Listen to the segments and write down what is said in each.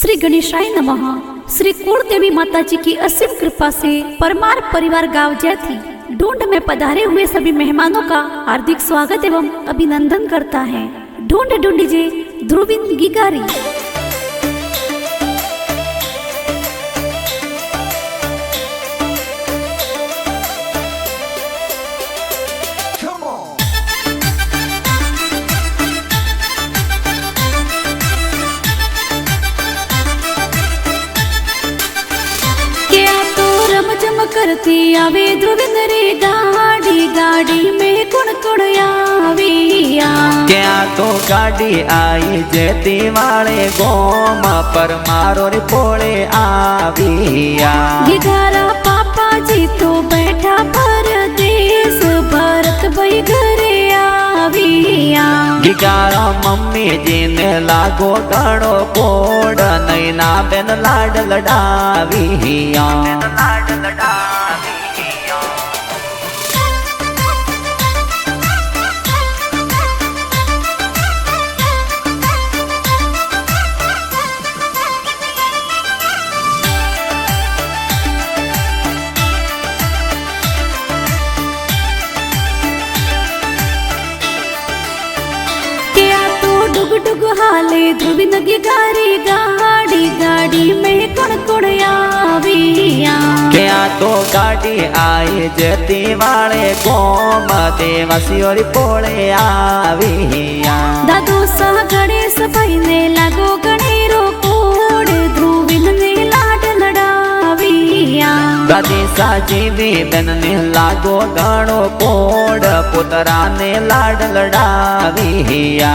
श्री गणेशाय नमः। श्री कुलदेवी माता जी की असीम कृपा से परमार परिवार गांव जैथी ढूंढ में पधारे हुए सभी मेहमानों का हार्दिक स्वागत एवं अभिनंदन करता है। ढूंढ ढूंढिजे ध्रुविन गिगारी। करती आवे ध्रुविन रे गाड़ी गाड़ी में कुण कुण आविया। क्या तो गाड़ी आई जेती वाले गोम पर मारो रे पोले आविया। गिगारा पापा जी तो बैठा परदेश भरत भाई घरे आविया। गिगारा मम्मी जी ने लागो गणो कोड नैना बेन लाड लडाविया। डुग डुग हाले ध्रुविन गिगारी गाड़ी गाड़ी में कुण कुण आविया। क्या तो गाड़ी आई जेती वाले गोम देवसियोरी पोले आविया। दादू सा गणेश भाई ने लागो गणेरो कोड ध्रुविन ने लाड लडाविया। दादी साजीवी बेन ने लागो गणो कोड पुतरा ने लाड लडाविया।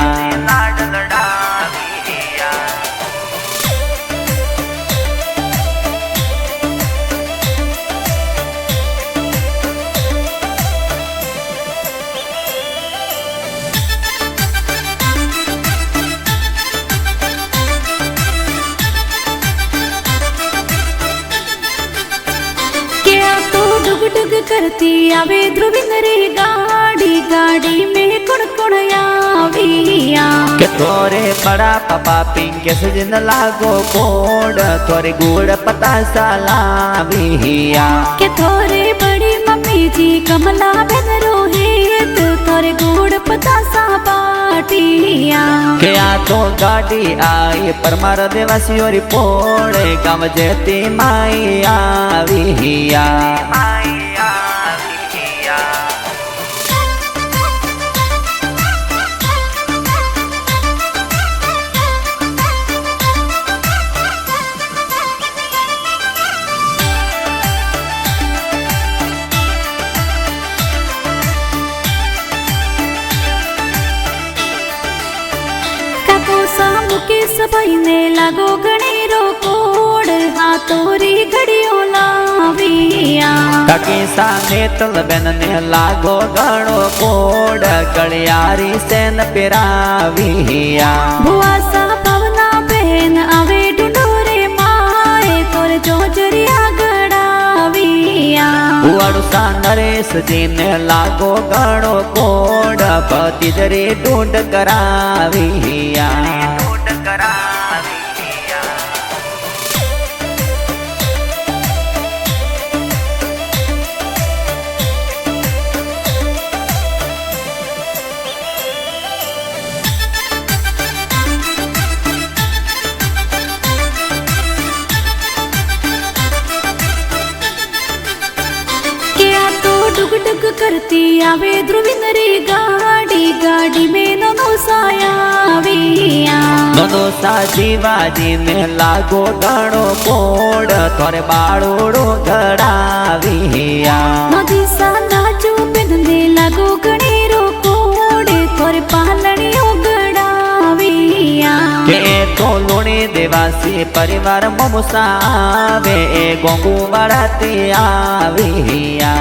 डुग करती आवे ध्रुविन रे गाड़ी गाड़ी में कुण कुण आविया। के तोरे बड़ा पापा पिंके सजन लागो कोड तोरे गुड़ पता सालाविया। के तोरे बड़ी मम्मी जी कमला बेन रोहित तोरे गुड़ पता सा बाटिया। के आ तो गाड़ी आई परमार देवासियोरी पोड़े गाँव जेती माई आविया। मुकेश भाई ने लागो गणेरो कोड हाथोरी घड़ियों लाविया। काकी साने तल बेन ने लागो गणो कोड कलियारी सेन पिराविया। भुआ सा पवना बहन आवे ढूंढोरे माए तोर जोजरिया गड़ाविया। बुआड़ू सा नरेश जी ने लागो गणो कोड भतीजरी ढूंढ कराविया। डुग डुग करती आवे ध्रुविन रे गाड़ी गाड़ी में नोनो सायाविया। नोनो सा जीवाजी ने लागो गणो कोड तोरे बाड़ोड़ो गड़ाविया। नदी सा नाचो बेन ने लागो गणेरो कोड तोरे पालनियो गड़ाविया। के तो लोणे देवासी परिवार ममुसावे गोंगू बड़ाती आविया।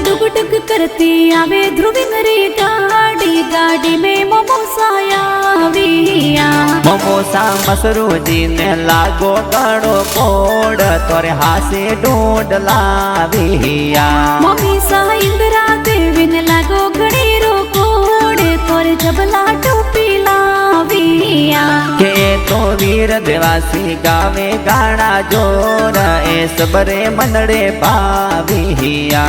डुग डुग कर चलती आवे ध्रुविन री गाड़ी, गाड़ी में मोमोसाया विया। मोमोसा मसरू जी ने लागो गड़ो कोड, तोरे हासे ढूंढ लाविया। मम्मी सा इंदिरा देवी ने लागो घड़ी रो कोड, तोरे जबला टोपी लाविया। के तो वीर देवासी गावे गाना जोर, ए सबरे मनड़े पाविया।